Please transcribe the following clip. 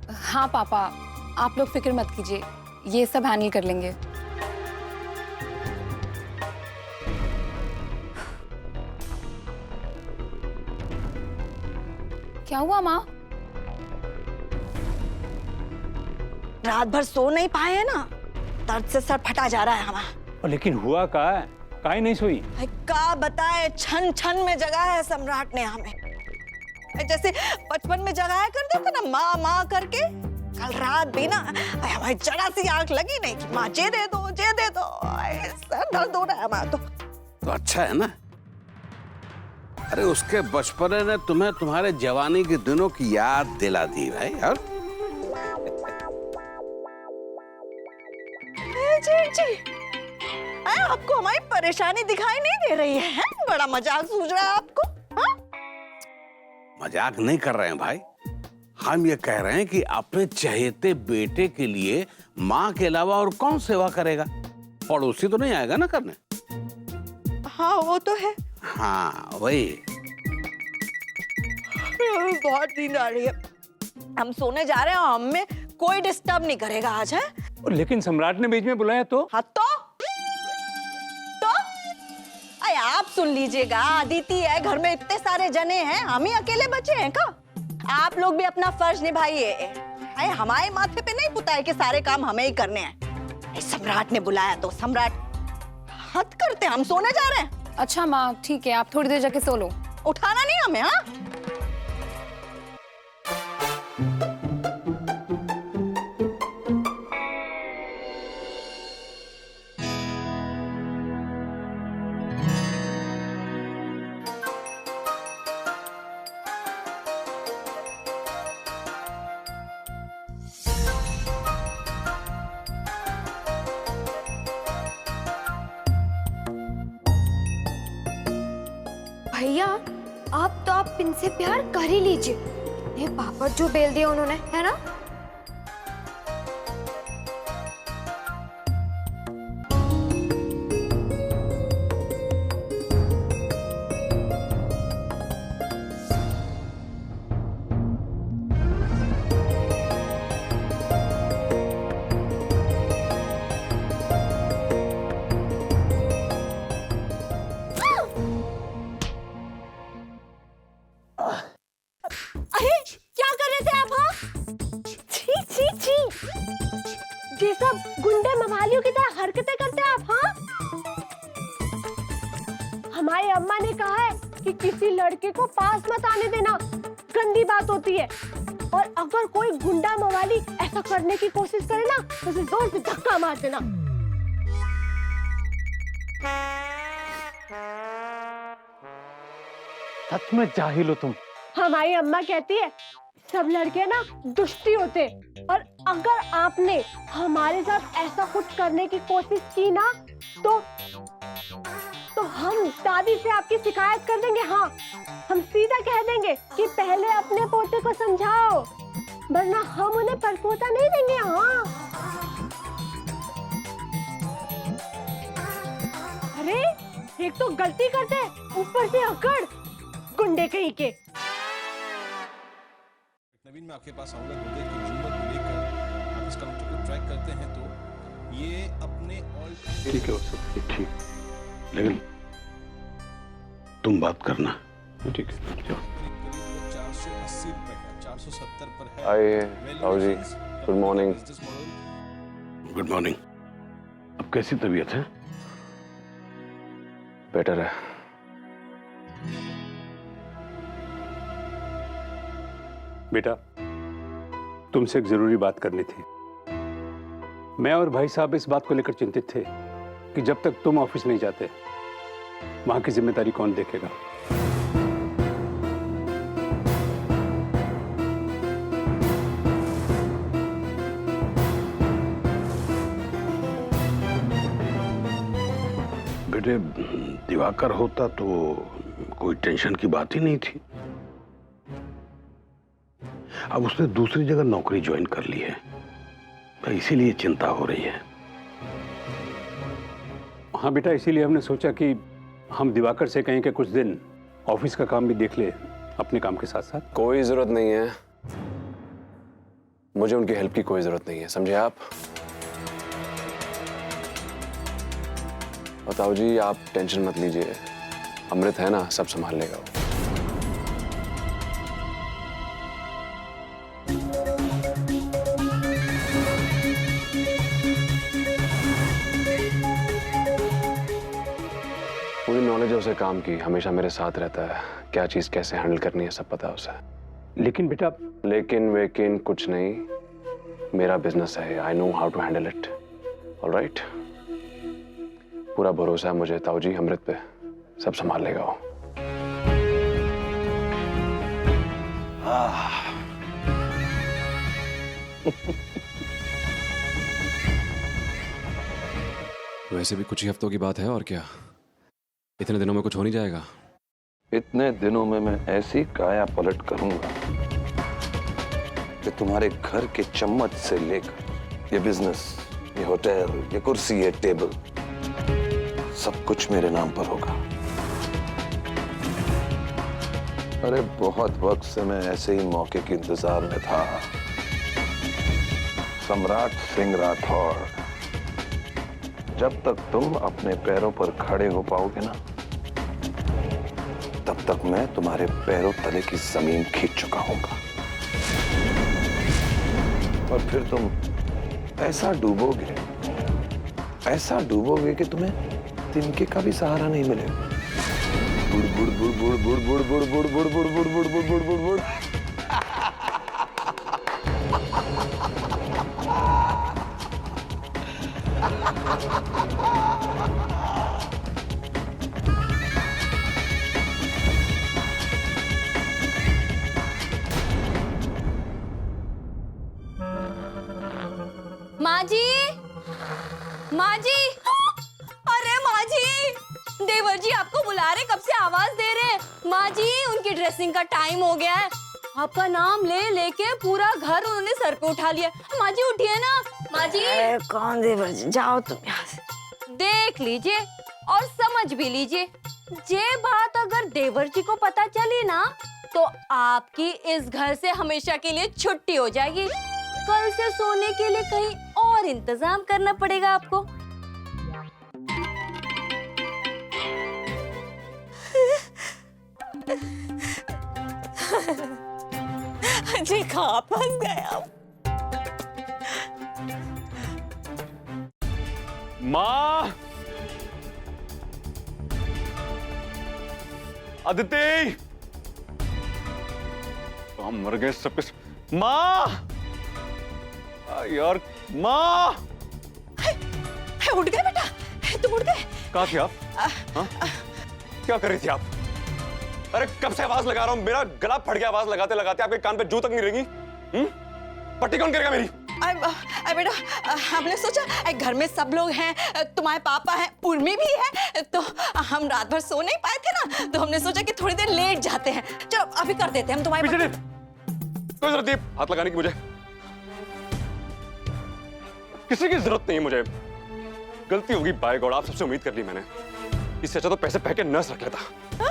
हाँ पापा, आप लोग फिक्र मत कीजिए, ये सब हैंडल कर लेंगे। क्या हुआ माँ? रात भर सो नहीं पाए हैं ना, दर्द से सर फटा जा रहा है हमारा। लेकिन हुआ का है? काहे नहीं सोई? का बताए, छन छन में जगाया है सम्राट ने हमें, जैसे बचपन में जगाया करते थे ना माँ माँ करके। कल रात भी ना हमारी जरा सी आंख लगी नहीं कि माँ जे दे दो जे दे दो, सर दर्द हो रहा है हमारा। तो अच्छा है ना, अरे उसके बचपने ने तुम्हें तुम्हारे जवानी के दिनों की याद दिला दी भाई। और जी आपको हमारी परेशानी दिखाई नहीं दे रही है? बड़ा मजाक सूझ रहा है आपको? हा? मजाक नहीं कर रहे हैं भाई, हम ये कह रहे हैं कि अपने चहेते बेटे के लिए माँ के अलावा और कौन सेवा करेगा? पड़ोसी तो नहीं आएगा ना करने। हाँ वो तो है। हाँ वही। बहुत नींद आ रही है, हम सोने जा रहे हैं, हमें कोई डिस्टर्ब नहीं करेगा आज, है? लेकिन सम्राट ने बीच में बुलाया तो? हाँ तो अरे आप सुन लीजिएगा, अदिति है, घर में इतने सारे जने हैं, हम ही अकेले बचे हैं का? आप लोग भी अपना फर्ज निभाइए। अरे हमारे माथे पे नहीं पुता है कि सारे काम हमें ही करने हैं। सम्राट ने बुलाया तो सम्राट हद करते, हम सोने जा रहे हैं। अच्छा माँ ठीक है, आप थोड़ी देर जाके सो लो। उठाना नहीं हमें। हाँ भैया आप इनसे प्यार कर ही लीजिए, ये पापड़ जो बेल दिया उन्होंने, है ना? ये सब गुंडे मवालियों की तरह हरकतें करते हैं आप? हाँ, हमारी अम्मा ने कहा है कि किसी लड़के को पास मत आने देना, गंदी बात होती है। और अगर कोई गुंडा मवाली ऐसा करने की कोशिश करे ना तो उसे जोर से धक्का मार देना। सच में जाहिल हो तुम। हमारी अम्मा कहती है सब लड़के ना दुष्टी होते, और अगर आपने हमारे साथ ऐसा कुछ करने की कोशिश की ना तो हम दादी से आपकी शिकायत कर देंगे। हाँ, हम सीधा कह देंगे कि पहले अपने पोते को समझाओ, वरना हम उन्हें परपोता नहीं देंगे। हाँ, अरे एक तो गलती करते, ऊपर से अकड़, गुंडे कहीं के। नवीन, मैं आपके पास आऊंगा गुर्दे की नंबर को लेकर आप इस काउंटर को ट्रैक करते हैं तो ये अपने ऑल ठीक है, हो सकती है, ठीक, लेकिन तुम बात करना। ठीक है, जाओ। 480 रुपए का 470 पर है। आइए ताऊ जी, गुड मॉर्निंग। Good morning. अब कैसी तबीयत है? बेटर है। बेटा, तुमसे एक जरूरी बात करनी थी। मैं और भाई साहब इस बात को लेकर चिंतित थे कि जब तक तुम ऑफिस नहीं जाते वहां की जिम्मेदारी कौन देखेगा। बेटे, दिवाकर होता तो कोई टेंशन की बात ही नहीं थी। अब उसने दूसरी जगह नौकरी ज्वाइन कर ली है, तो इसीलिए चिंता हो रही है। हाँ बेटा, इसीलिए हमने सोचा कि हम दिवाकर से कहें कि कुछ दिन ऑफिस का काम भी देख ले अपने काम के साथ साथ। कोई जरूरत नहीं है, मुझे उनकी हेल्प की कोई जरूरत नहीं है, समझे आप? और ताऊ जी आप टेंशन मत लीजिए, अमृत है ना, सब संभाल लेगा वो। पूरी नॉलेज है उसे काम की, हमेशा मेरे साथ रहता है, क्या चीज कैसे हैंडल करनी है सब पता है उसे। लेकिन बेटा, लेकिन वेकिन कुछ नहीं, मेरा बिजनेस है, I know how to handle it, alright? पूरा भरोसा है मुझे ताऊ जी, अमृत पे सब संभाल लेगा वो। वैसे भी कुछ ही हफ्तों की बात है, और क्या इतने दिनों में कुछ हो नहीं जाएगा। इतने दिनों में मैं ऐसी काया पलट करूंगा कि तुम्हारे घर के चम्मच से लेकर ये बिजनेस, ये होटल, ये कुर्सी, ये टेबल, सब कुछ मेरे नाम पर होगा। अरे बहुत वक्त से मैं ऐसे ही मौके के इंतजार में था। सम्राट सिंह राठौर, जब तक तुम अपने पैरों पर खड़े हो पाओगे ना, तब तक मैं तुम्हारे पैरों तले की जमीन खींच चुका हूंगा। और फिर तुम ऐसा डूबोगे कि तुम्हें तिनके का भी सहारा नहीं मिलेगा। बुड़ बुड़ बुड़ बुड़ बुड़ बुड़ बुड़ बुड़ बुड़ बुड़ बुड़ बुड़ बुड़ बुड़ बुड़ बुड़। माँ जी, माँ जी, अरे माँ जी, देवर जी आपको बुला रहे, कब से आवाज दे रहे हैं। माँ जी, उनकी ड्रेसिंग का टाइम हो गया है। आपका नाम ले लेके पूरा घर उन्होंने सर पे उठा लिया। माँ जी उठिए ना। माँ जी, कौन देवर जी, जाओ तुम यहाँ से। देख लीजिए और समझ भी लीजिए, ये बात अगर देवर जी को पता चली ना, तो आपकी इस घर से हमेशा के लिए छुट्टी हो जाएगी। कल से सोने के लिए कहीं और इंतजाम करना पड़ेगा आपको। जी कहाँ फंस गए आप? माँ, अदिति, हम मर गए सब कुछ। माँ यार, माँ उठ गए बेटा, तुम उठ गए? कहाँ थी आप? क्या कर रही थी आप? अरे कब से आवाज लगा रहा हूँ, मेरा गला फट गया आवाज लगाते लगाते, आपके कान पे जू तक नहीं रहेगी। पट्टी कौन करेगा मेरी? बेटा, हमने सोचा घर में सब लोग हैं, तुम्हारे पापा हैं, उर्मी भी है, तो हम रात भर सो नहीं पाए थे ना, तो हमने सोचा कि थोड़ी देर लेट जाते हैं। चलो अभी कर देते हैं हम तुम्हारे। कोई जरूरत नहीं हाथ लगाने की, मुझे किसी की जरूरत नहीं है। मुझे गलती होगी बाय गॉड, आप सबसे उम्मीद कर ली मैंने। इससे अच्छा तो पैसे फेंक के नर्स रख लेता।